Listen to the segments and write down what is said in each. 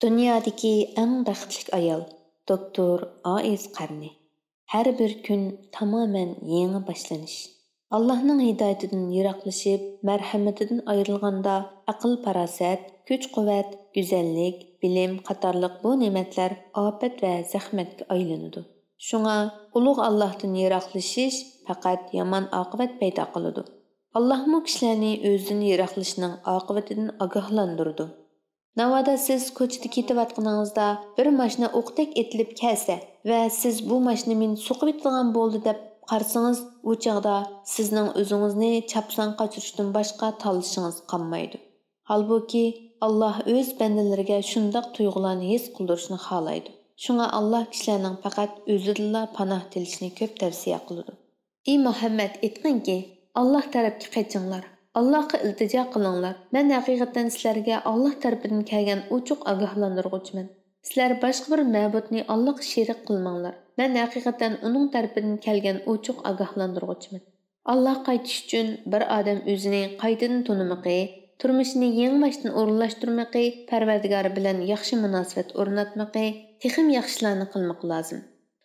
Dünyadaki eng baxtli ayol doktor Aiz Qarni. Her bir gün tamamen yeni başlanış. Allah'ның hidayetinden yiroqlashib, marhamatidan ayrilganda aql farosat, kuch-quvvat, go'zallik, bilim qatorliq bu ne'matlar ofat va zahmatga aylanadi. Shunga ulug' Allohdan yiroqlashish faqat yomon oqibat paydo qiladi. Allohmu kishilarni o'zidan yiroqlashning oqibatidan ogohlantirdi. Navada siz ko'chada ketayotganingizda bir mashina o'qdek etilib kelsa va siz bu mashina meni so'qib yetgan bo'ldi deb qarsangiz, u chaqda sizning o'zingizni chapsan qochirishdan boshqa tanlashingiz qolmaydi. Halbuki Alloh o'z bandalariga shundoq tuyg'ularni his qildirishni xohlaydi. Shunga Alloh kishilarning faqat o'zidan panoh tilishni ko'p tavsiya qiladi. Ey Muhammad, aytqinki, Alloh tarafga qaytinglar. Allohga iltijo qilinglar. Men haqiqatan sizlarga Alloh tarafidan kelgan ochiq ogohlantiruvchiman. Sizlar boshqa bir ma'budni Allohga sherik qilmanglar. Men haqiqatan uning tarafidan kelgan ochiq ogohlantiruvchiman. Alloh qaytish uchun bir odam o'zini qaytadan tunimaqi, turmushini yangidan o'rinlashtirmaqi, Parvardigori bilan yaxshi munosabat o'rnatmaqi, texim yaxshilarni qilmoq lozim.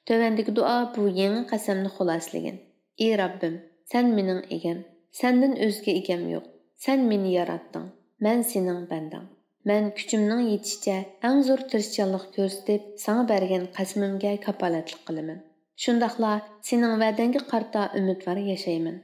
Tövendagi duo bu yangi qasamni xuloslagan. Ey Rabbim, sen mening egam. Senden özge egem yo'q. Sen meni yarattın. Men sening bandang. Men kuchimning yetishicha eng zo'r tirishchanlik ko'rsatib, sana bergan qasmimga kapolatlik qilaman. Shundaqla sening va'dangga qarta umidvor yashayman.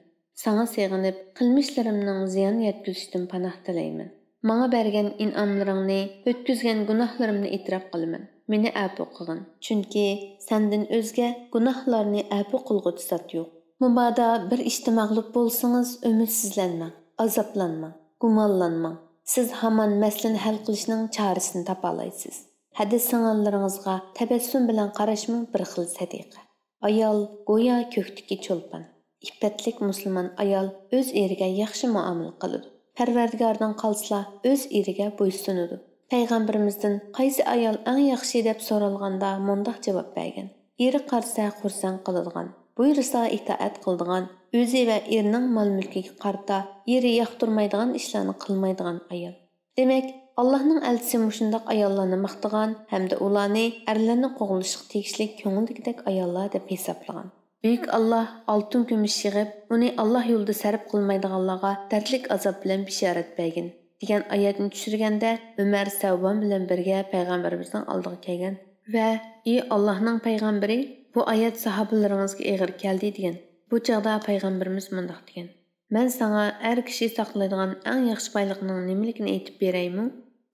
Sana seg'inib, qilmishlarimning ziyon yetkazishdan panoh tilayman. Menga bergan in'omlaringni, o'tkazgan gunohlarimni e'tirof qilaman. Meni afu qilgin. Chunki senden o'zga gunohlarni afu qilg'uchi zot yo'q. Mubada bir ishda mag'lub bo'lsangiz, umidsizlanmang, azoblanmang, gumonlanmang. Siz hamon masalani hal qilishning chorasini topa olasiz. Hadis sing'anlaringizga tabassum bilan qarashmang bir xil sadiqa. Ayol go'yo ko'kdagi cho'lpon. İffetlik musulmon ayol o'z eriga yaxshi muomala qiladi. Parvardigordan qolsa, o'z eriga bo'ysunadi. Payg'ambarimizdan qaysi ayol eng yaxshi deb so'ralganda mundaq javob bergan. Eri qarsa xursand qiladigan, buyursa itoat qiladigan, o'zi va erining mol-mulkiga qarta eri yoqtirmaydigan ishlarni qilmaydigan ayol. Demak, Allohning elchisi mushundaq ayollarni maqtagan hamda ularni erlarni qo'g'lashga tegishli ko'ngildagidek ayollar deb hisoblagan. Büyük Allah altın kumush yig'ib, uni Alloh yo'lida sarf qilmaydiganlarga dardlik azob bilan bishorat bergin degan oyatni tushirganda Umar Savbon bilan birga payg'ambarimizning oldiga kelgan va "Ey Allohning payg'ambari, bu oyat sahobalaringizga og'ir keldi" degan. Bu chaqda payg'ambarimiz mundaq degan: "Men sana har kishi saqlaydigan eng yaxshi boylikning nimaligini aytib beraymi?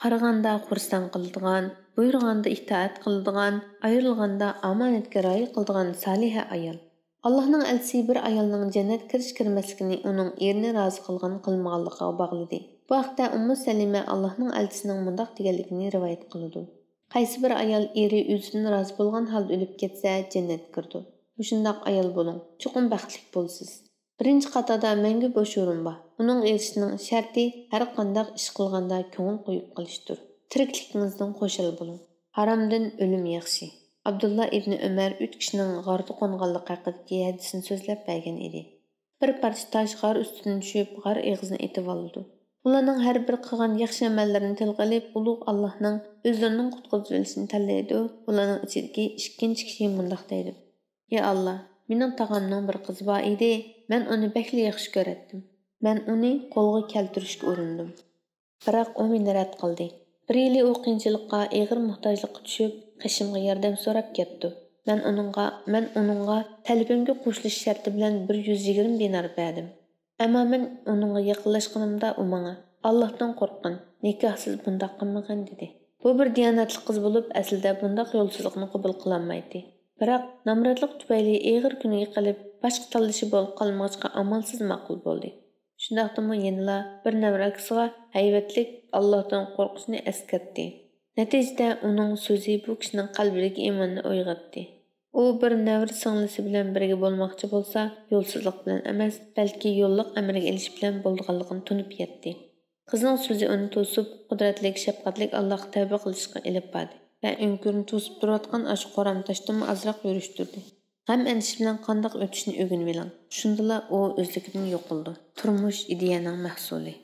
Qaraganda xursand qiladigan, buyurganda itoat qiladigan, ayrilganda omonatga rioya qiladigan soliha ayol." Allah'ның elçisi bir ayolning jannat kirish-kirmasligini uning erini rozi qilgan qilmaganligiga bog'ladi. Bu haqda Ummu Salima Allah'ның elchisining mundaq deganligini rivoyat qiladi. Qaysi bir ayol eri o'zidan rozi bo'lgan holda o'lib ketsa, jannat kirdi. Shundaq ayol bo'ling, chuqur baxtli bo'lsiz. Birinchi qatorda menga bo'sh o'rin bor. Uning erishining sharti har qanday ish qilganda ko'ngil qo'yib qilishdir. Tirikligingizdan qo'shil bo'ling. Haromdan o'lim yaxshi. Abdullah ibn Umar 3 kishining g'orda qo'nganligi haqidagi hadisni so'zlab bergan edi. Bir parcha tosh g'or ustidan tushib, g'or eg'izini etib oldi. Ularning har bir qilgan yaxshi amallarini tilga olib, ulug' Allohning o'zlarining qutqizib olishini tanlaydi. Ularning ichidagi ikkinchi kishi mundaq deydi: "Ey Alloh, mening tog'amning bir qizi bor edi. Men uni bakli yaxshi ko'ratdim. Men uni qo'lga keltirishga urindim. Biroq u meni rad qildi. Bir yili u qiyinchilikqa, og'ir muhtojlikqa tushib, qishimga yordam so'rab ketdi. Men uningga talabimga qo'shilish sharti bilan 120 dinar berdim. Ammo men uningga yaqinlashganimda u menga: "Allohdan qo'rqin, nikohsiz bundoq qilmagin" dedi. Bu bir diyonatli qiz bo'lib, aslida bundoq yo'lsizlikni qabul qilolmaydi. Biroq namratlik tufayli og'ir kuniga qilib, boshqa tanlashi bo'lib qolmoqqa amalsiz ma'qul bo'ldi. Shundaqdimi yanıla bir navrakisiga hayvatlik Allohdan qo'rqishni eskartdi. Natijada uning so'zi bu kishining qalbidagi iymonni uyg'otdi. U bir navr singlisi bilan birga bo'lmoqchi bo'lsa, yo'lsizlik bilan emas, balki yo'lliq amriga elish bilan bo'lganligini tunib yetdi. Qizning so'zi uni to'sib, qudratli, shafqatli Allohga tavba qilishga ilib bordi va o'ngkurni to'sib turayotgan ash qoram tashdimi azroq yurishtirdi. G'am andish bilan qandoq o'tishni o'rganib oling. Shundala u o'zligidan yo'qoldi. Turmush ideyaning mahsuli.